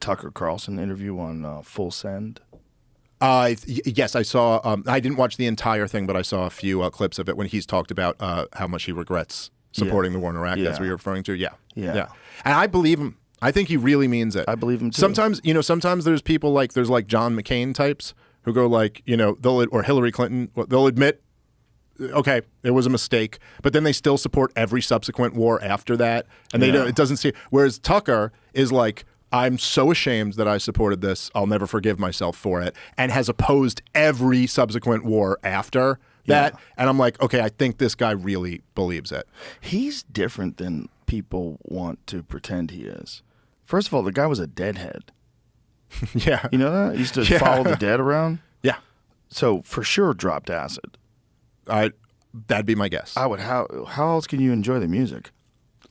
Tucker Carlson interview on Full Send? Yes, I saw. I didn't watch the entire thing, but I saw a few clips of it when he's talked about how much he regrets supporting the war in Iraq. That's what you're referring to. Yeah. And I believe him. I think he really means it. I believe him too. Sometimes there's people there's John McCain types who go or Hillary Clinton. They'll admit, okay, it was a mistake, but then they still support every subsequent war after that, and it doesn't see. Whereas Tucker is like, I'm so ashamed that I supported this. I'll never forgive myself for it, and has opposed every subsequent war after that. And I'm like, okay, I think this guy really believes it. He's different than people want to pretend he is. First of all, the guy was a deadhead. Yeah. You know that? He used to follow the dead around? Yeah. So for sure dropped acid. That'd be my guess. I would. How else can you enjoy the music?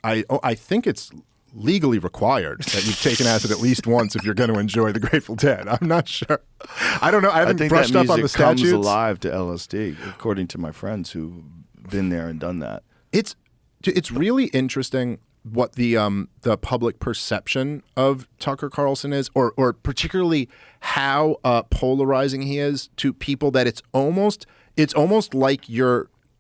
I think it's legally required that you've taken acid at least once if you're going to enjoy the Grateful Dead. I'm not sure. I don't know. I haven't brushed up on the statutes. Comes alive to LSD, according to my friends who've been there and done that. It's really interesting what the public perception of Tucker Carlson is, or particularly how polarizing he is to people that it's almost like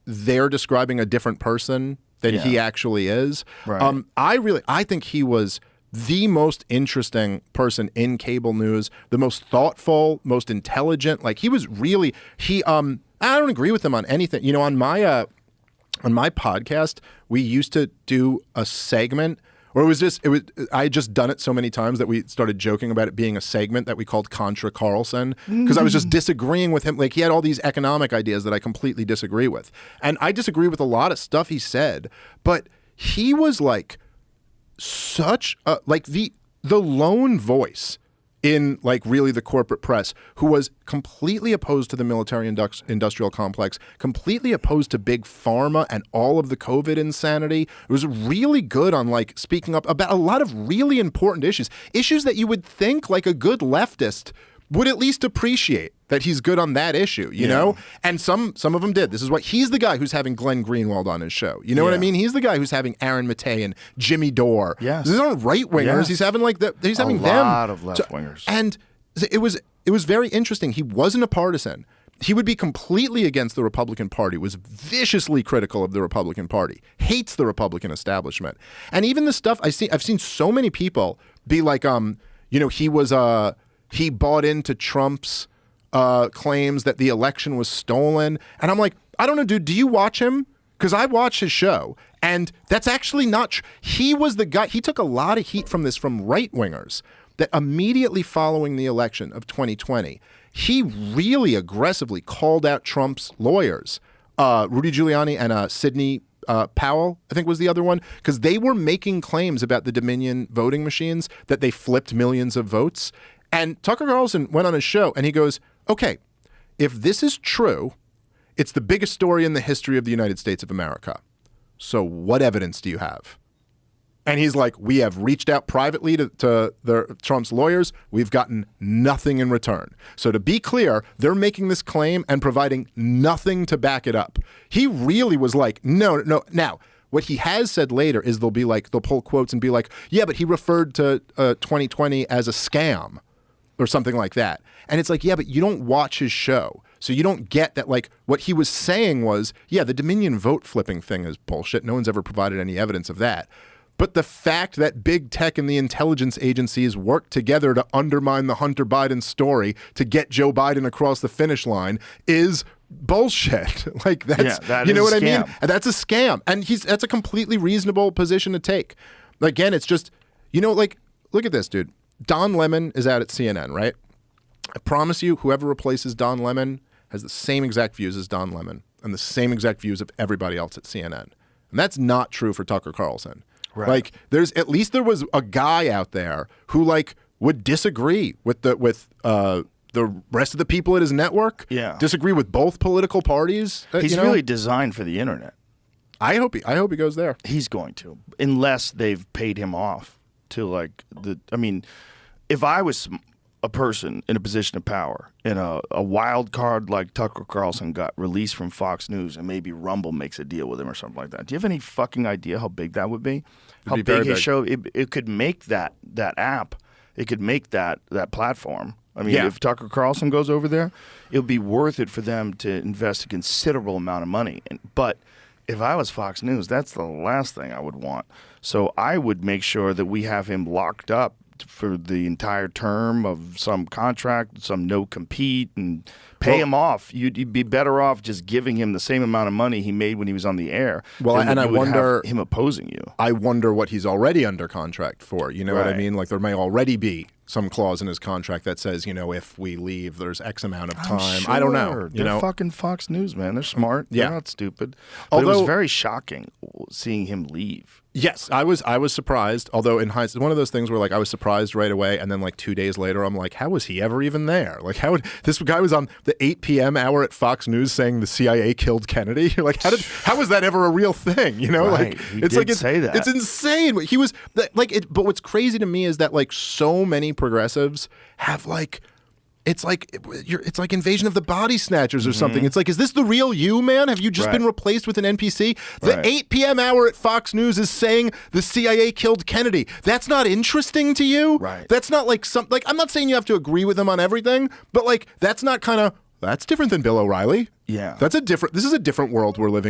they're describing a different person than he actually is. Right. I think he was the most interesting person in cable news, the most thoughtful, most intelligent. Like he was really I don't agree with him on anything. You know, on my podcast, we used to do a segment, or I had just done it so many times that we started joking about it being a segment that we called Contra Carlson, because I was just disagreeing with him. Like he had all these economic ideas that I completely disagree with. And I disagree with a lot of stuff he said, but he was like such the lone voice in really the corporate press who was completely opposed to the military industrial complex, completely opposed to big pharma and all of the COVID insanity. It was really good on speaking up about a lot of really important issues that you would think a good leftist would at least appreciate that he's good on that issue, you know? And some of them did. This is what he's the guy who's having Glenn Greenwald on his show. You know what I mean? He's the guy who's having Aaron Mattei and Jimmy Dore. Yes. These aren't right-wingers. Yes. He's having them. A lot of left-wingers. And it was very interesting. He wasn't a partisan. He would be completely against the Republican Party, was viciously critical of the Republican Party, hates the Republican establishment. And even the stuff I've seen so many people be like, he bought into Trump's claims that the election was stolen. And I'm like, I don't know, dude, do you watch him? Because I watched his show, and that's actually not true. He was the guy, he took a lot of heat from right-wingers, that immediately following the election of 2020, he really aggressively called out Trump's lawyers, Rudy Giuliani and Sidney Powell, I think was the other one, because they were making claims about the Dominion voting machines, that they flipped millions of votes. And Tucker Carlson went on his show and he goes, okay, if this is true, it's the biggest story in the history of the United States of America. So what evidence do you have? And he's like, we have reached out privately to Trump's lawyers. We've gotten nothing in return. So to be clear, they're making this claim and providing nothing to back it up. He really was like, no. Now, what he has said later is they'll pull quotes and be like, yeah, but he referred to 2020 as a scam, or something like that. And it's like, yeah, but you don't watch his show. So you don't get that, what he was saying was, yeah, the Dominion vote flipping thing is bullshit. No one's ever provided any evidence of that. But the fact that big tech and the intelligence agencies work together to undermine the Hunter Biden story to get Joe Biden across the finish line is bullshit. That you know what I mean? And that's a scam. And that's a completely reasonable position to take. Again, it's just, look at this, dude. Don Lemon is out at CNN, right? I promise you, whoever replaces Don Lemon has the same exact views as Don Lemon and the same exact views of everybody else at CNN. And that's not true for Tucker Carlson. Right. There was a guy out there who would disagree with the rest of the people at his network. Yeah. Disagree with both political parties. He's really designed for the internet. I hope he goes there. He's going to, unless they've paid him off to if I was a person in a position of power and a wild card like Tucker Carlson got released from Fox News and maybe Rumble makes a deal with him or something like that. Do you have any fucking idea how big that would be? How big his show, it could make that app. It could make that platform. I mean, Yeah. if Tucker Carlson goes over there, it would be worth it for them to invest a considerable amount of money. But if I was Fox News, that's the last thing I would want. So I would make sure that we have him locked up for the entire term of some contract, some no compete, and pay him off. You'd be better off just giving him the same amount of money he made when he was on the air. Well, than and you I would wonder- have him opposing you. I wonder what he's already under contract for. You know what I Right. mean? Like there may already be some clause in his contract that says, if we leave, there's X amount of time. I don't know. They're fucking Fox News, man. They're smart. Yeah. They're not stupid. But it Although- was very shocking seeing him leave. Yes, I was surprised. Although in hindsight, one of those things where like I was surprised right away, and then like 2 days later, I'm like, how was he ever even there? Like, how would this guy was on the 8 p.m. hour at Fox News saying the CIA killed Kennedy? You're like, how was that ever a real thing? Right. Like He it's did like say that. It's insane. He was like it. But what's crazy to me is that like so many progressives have like. It's like Invasion of the Body Snatchers or something. It's like, is this the real you, man? Have you just Right. been replaced with an NPC? The Right. 8 p.m. hour at Fox News is saying the CIA killed Kennedy. That's not interesting to you? Right. That's not like I'm not saying you have to agree with him on everything, but like that's not that's different than Bill O'Reilly. Yeah. This is a different world we're living